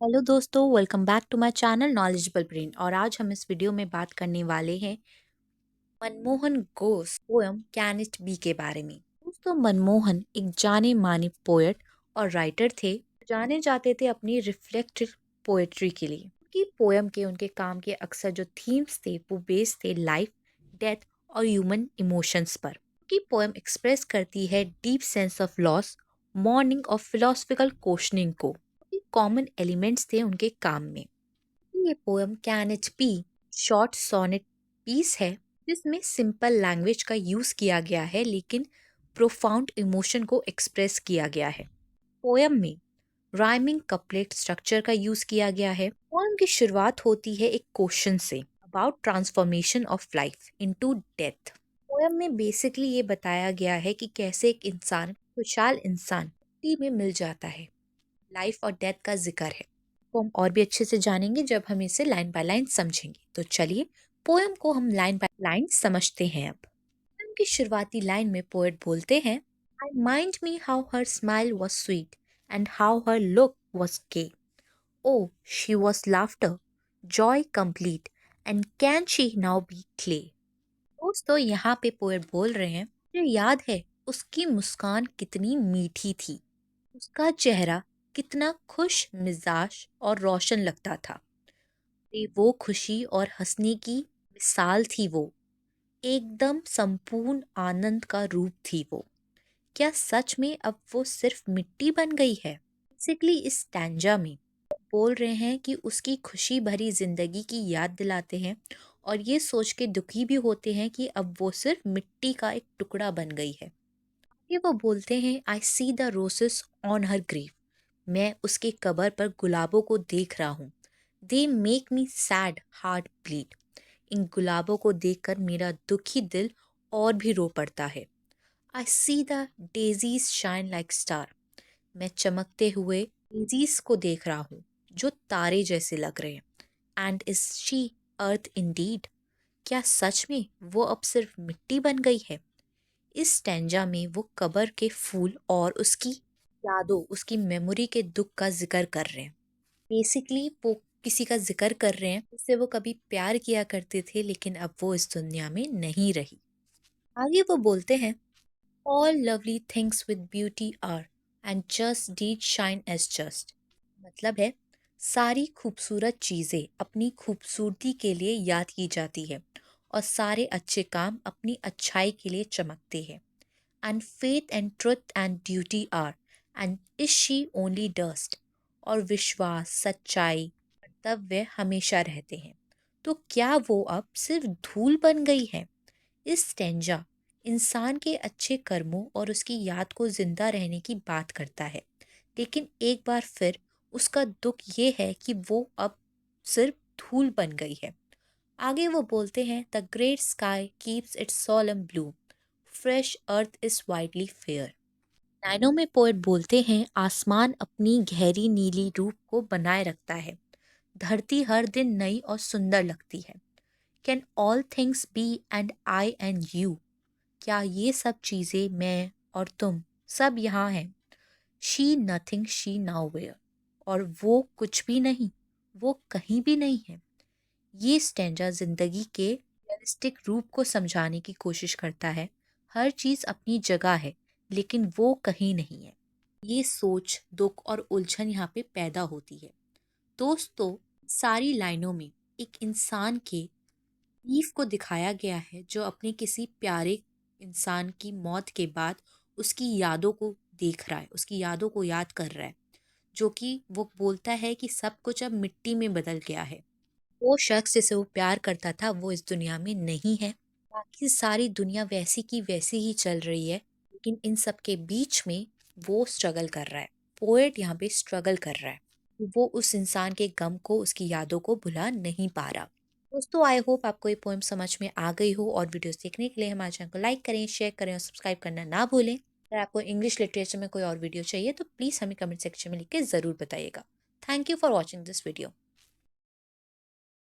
Hello दोस्तों, welcome back to my channel knowledgeable brain. और आज हम इस वीडियो में बात करने वाले हैं Manmohan Ghosh poem can it B के बारे में। दोस्तों, मनमोहन एक जाने माने पोएट और राइटर थे। जाने जाते थे अपनी रिफ्लेक्टिव पोएट्री के लिए। उनकी पोयम के उनके काम के अक्सर जो थीम्स थे वो बेस्ड थे लाइफ, डेथ और ह्यूमन इमोशंस पर। उनकी पोयम एक्सप्रेस करती है deep sense of loss, mourning और फिलोसफिकल क्वेश्चनिंग को। कॉमन एलिमेंट्स थे उनके काम में। ये poem can it be short sonnet piece है जिसमें सिंपल लैंग्वेज का यूज किया गया है लेकिन प्रोफाउंड इमोशन को एक्सप्रेस किया गया है। पोयम में राइमिंग कपलेट स्ट्रक्चर का यूज किया गया है। पोयम की शुरुआत होती है एक question say about transformation of life into death. Poem में बेसिकली ये बताया गया है कि कैसे एक इंसान खुशहाल इंसान मिट्टी में मिल जाता है। लाइफ और डेथ का जिक्र है। को हम और भी अच्छे से जानेंगे जब हम इसे लाइन बाय लाइन समझेंगे। तो चलिए पोयम को हम लाइन बाय लाइन समझते हैं। अब पोयम की शुरुआती लाइन में पोएट बोलते हैं, I mind me how her smile was sweet and how her look was gay. O she was laughter, joy complete and can she now be clay. दोस्तों, यहाँ पे पोएट बोल रहे हैं, मुझे याद है उसकी मुस्कान कितनी मीठी थी, उसका चेहरा कितना खुश मिजाज और रोशन लगता था। वो खुशी और हंसने की मिसाल थी। वो एकदम संपूर्ण आनंद का रूप थी। वो क्या सच में अब वो सिर्फ मिट्टी बन गई है? बेसिकली इस स्टैंजा में बोल रहे हैं कि उसकी खुशी भरी जिंदगी की याद दिलाते हैं और ये सोच के दुखी भी होते हैं कि अब वो सिर्फ मिट्टी का एक टुकड़ा बन गई है। ये वो बोलते हैं, I see the roses on her grave, मैं उसके कबर पर गुलाबों को देख रहा हूँ। They make me sad heart bleed, इन गुलाबों को देखकर मेरा दुखी दिल और भी रो पड़ता है। I see the daisies shine like star, मैं चमकते हुए डेजीज को देख रहा हूँ जो तारे जैसे लग रहे हैं। And is she earth Indeed, क्या सच में वो अब सिर्फ मिट्टी बन गई है? इस स्टैंजा में वो कबर के फूल और उसकी यादों, उसकी मेमोरी के दुख का जिक्र कर रहे हैं। बेसिकली वो किसी का जिक्र कर रहे हैं जिससे वो कभी प्यार किया करते थे लेकिन अब वो इस दुनिया में नहीं रही। आगे वो बोलते हैं, all lovely things with beauty are and just deed shine as just. मतलब है, सारी खूबसूरत चीजें अपनी खूबसूरती के लिए याद की जाती है और सारे अच्छे काम अपनी अच्छाई के लिए चमकते हैं। And faith and truth and duty are and is she only dust, और विश्वास, सच्चाई, कर्तव्य हमेशा रहते हैं। तो क्या वो अब सिर्फ धूल बन गई है? इस स्टेंजा इंसान के अच्छे कर्मों और उसकी याद को जिंदा रहने की बात करता है, लेकिन एक बार फिर उसका दुख ये है कि वो अब सिर्फ धूल बन गई है। आगे वो बोलते हैं, the great sky keeps its solemn blue, fresh earth is widely fair. लाइनों में पोएट बोलते हैं, आसमान अपनी गहरी नीली रूप को बनाए रखता है, धरती हर दिन नई और सुंदर लगती है। Can all things be and I and you, क्या ये सब चीजें, मैं और तुम सब यहाँ हैं। She nothing she now where, और वो कुछ भी नहीं, वो कहीं भी नहीं है। ये स्टैंजा जिंदगी के रियलिस्टिक रूप को समझाने की कोशिश करता है। हर चीज अपनी जगह है लेकिन वो कहीं नहीं है। ये सोच, दुख और उलझन यहाँ पे पैदा होती है। दोस्तों, सारी लाइनों में एक इंसान के ईव को दिखाया गया है जो अपने किसी प्यारे इंसान की मौत के बाद उसकी यादों को देख रहा है, उसकी यादों को याद कर रहा है, जो कि वो बोलता है कि सब कुछ अब मिट्टी में बदल गया है। वो शख्स जिसे वो प्यार करता था वो इस दुनिया में नहीं है। बाकी सारी दुनिया वैसी की वैसी ही चल रही है, लेकिन इन सब के बीच में वो स्ट्रगल कर रहा है। पोएट यहाँ पे स्ट्रगल कर रहा है। वो उस इंसान के गम को, उसकी यादों को भुला नहीं पा रहा। दोस्तों, आई होप आपको ये पोएम समझ में आ गई हो, और वीडियोस देखने के लिए हमारे चैनल को लाइक करें, शेयर करें और सब्सक्राइब करना ना भूलें। अगर आपको इंग्लिश लिटरेचर में कोई और वीडियो चाहिए तो प्लीज़ हमें कमेंट सेक्शन में लिख के ज़रूर बताइएगा। Thank you for watching this video.